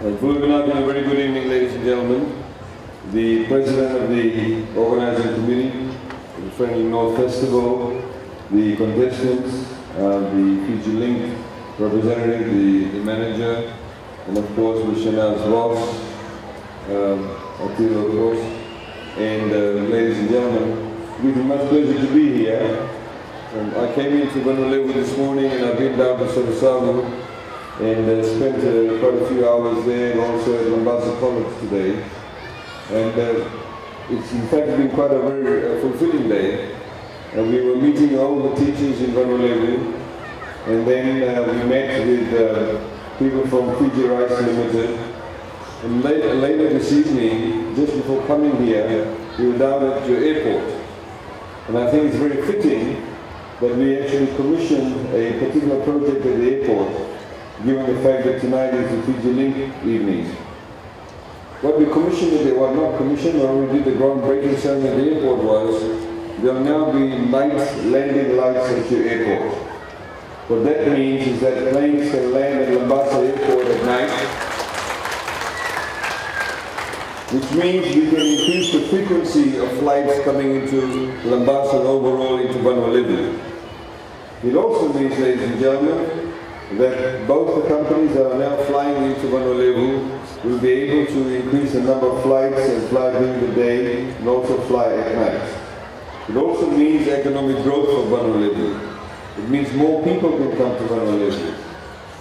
A very good evening, ladies and gentlemen. The President of the Organizing Committee, the Friendly North Festival, the contestants, the Fiji Link representative, the manager, and of course Michelle Ross, Attila of course, and ladies and gentlemen, it is much pleasure to be here. I came into Vanua Levu this morning and I've been down to Sarasavu and spent quite a few hours there and also at Mombasa College today. And it's in fact been quite a very fulfilling day. We were meeting all the teachers in Vanua Levu, and then we met with people from Fiji Rice Limited. And later this evening, just before coming here, we were down at your airport. And I think it's very fitting that we actually commissioned a particular project at the airport, given the fact that tonight is the Fiji Link evening. What we commissioned, well not commissioned, or we did the groundbreaking ceremony at the airport was, there will now be night landing lights at your airport. What that means is that planes can land at Mombasa Airport at night, which means we can increase the frequency of flights coming into Mombasa and overall into Vanua Levu. It also means, ladies and gentlemen, that both the companies that are now flying into Vanua Levu will be able to increase the number of flights and fly during the day and also fly at night. It also means economic growth for Vanua Levu. It means more people can come to Vanua Levu.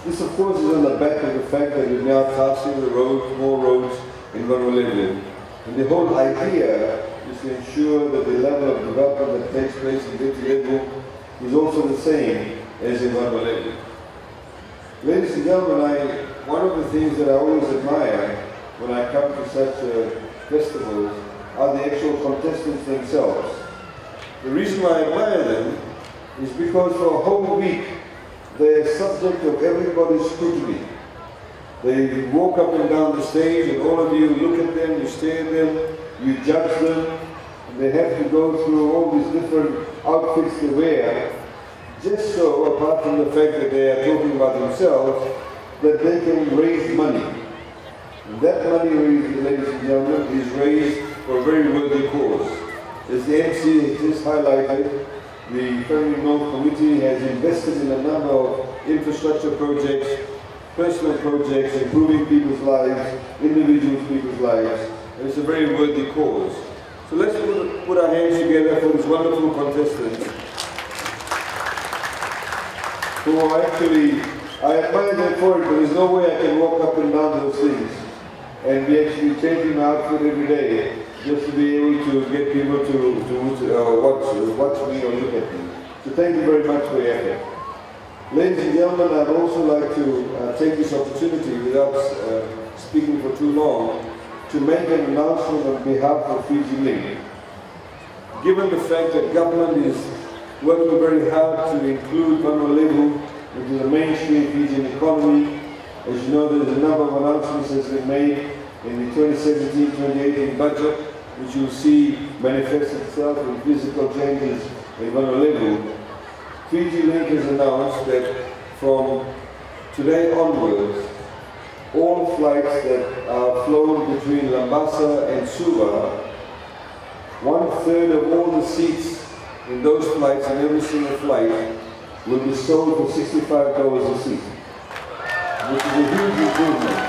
This of course is on the back of the fact that we're now passing the roads, more roads in Vanua Levu. And the whole idea is to ensure that the level of development that takes place in Viti Levu is also the same as in Vanua Levu. Ladies and gentlemen, one of the things that I always admire when I come to such festivals are the actual contestants themselves. The reason why I admire them is because for a whole week they are subject of everybody's scrutiny. They walk up and down the stage and all of you look at them, you stare at them, you judge them, and they have to go through all these different outfits they wear, just so, apart from the fact that they are talking about themselves, that they can raise money. And that money raised, ladies and gentlemen, is raised for a very worthy cause. As the MC has just highlighted, the Friendly North Committee has invested in a number of infrastructure projects, personal projects, improving people's lives, individual people's lives, and it's a very worthy cause. So let's put our hands together for these wonderful contestants who are actually, I admire them for it, but there's no way I can walk up and down those things and be actually changing my outfit every day just to be able to get people to watch me or look at me. So thank you very much for your effort. Ladies and gentlemen, I'd also like to take this opportunity, without speaking for too long, to make an announcement on behalf of Fiji Link. Given the fact that government is working very hard to include Vanua Levu into the mainstream Fijian economy, as you know, there's a number of announcements that have been made in the 2017-2018 budget, which you'll see manifest itself in physical changes in Vanua Levu. Fiji Link has announced that from today onwards, all flights that are flown between Mombasa and Suva, 1/3 of all the seats in those flights, in every single flight, will be sold for $65 a seat, which is a huge improvement.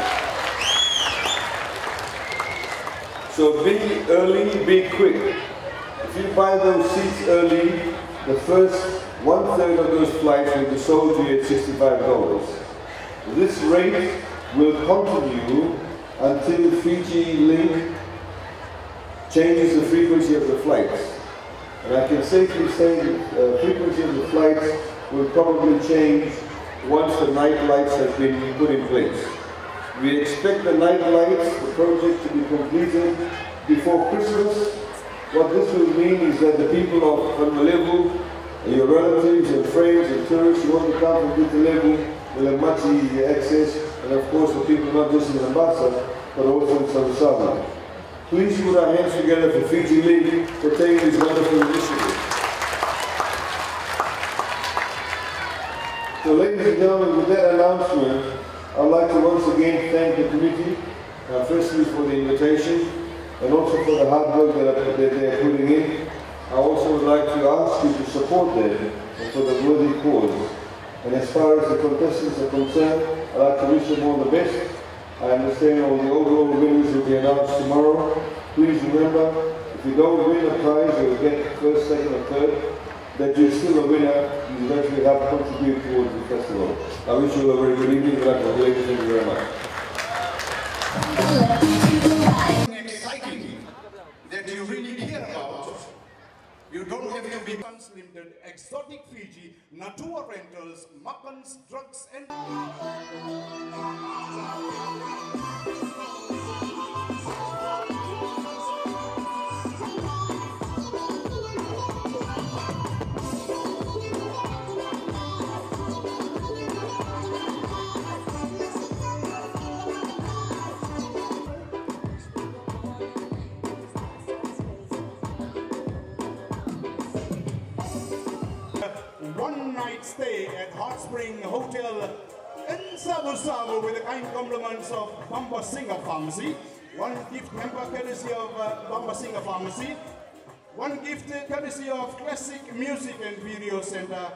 So be early, be quick. If you buy those seats early, the first 1/3 of those flights will be sold to you at $65. This rate will continue until Fiji Link changes the frequency of the flights. And I can safely say that the frequency of the flights will probably change once the night lights have been put in place. We expect the night lights, the project, to be completed before Christmas. What this will mean is that the people of Vanua Levu, your relatives and friends and tourists who want to come from Viti Levu will have much easier access, and of course the people not just in Mombasa, but also in Sarasavu. Please put our hands together for Fiji Link for taking this wonderful initiative. So ladies and gentlemen, with that announcement, I'd like to once again again thank the committee, firstly for the invitation and also for the hard work that they're putting in. I also would like to ask you to support them for the worthy cause. And as far as the contestants are concerned, I'd like to wish them all the best. I understand all the overall winners will be announced tomorrow. Please remember, if you don't win a prize or get first, second or third, that you're still a winner, you eventually have to contribute towards the festival. I wish you a very good evening. Congratulations. Thank you very much. Exciting that you really care about. You don't have to be Limited, Exotic Fiji, Natua Rentals, Muckens, Drugs and... One-night stay at Hot Spring Hotel in Sabu Sabu with the kind compliments of Bamba Singer Pharmacy. One gift hamper courtesy of Bamba Singer Pharmacy. One gift courtesy of Classic Music and Video Center.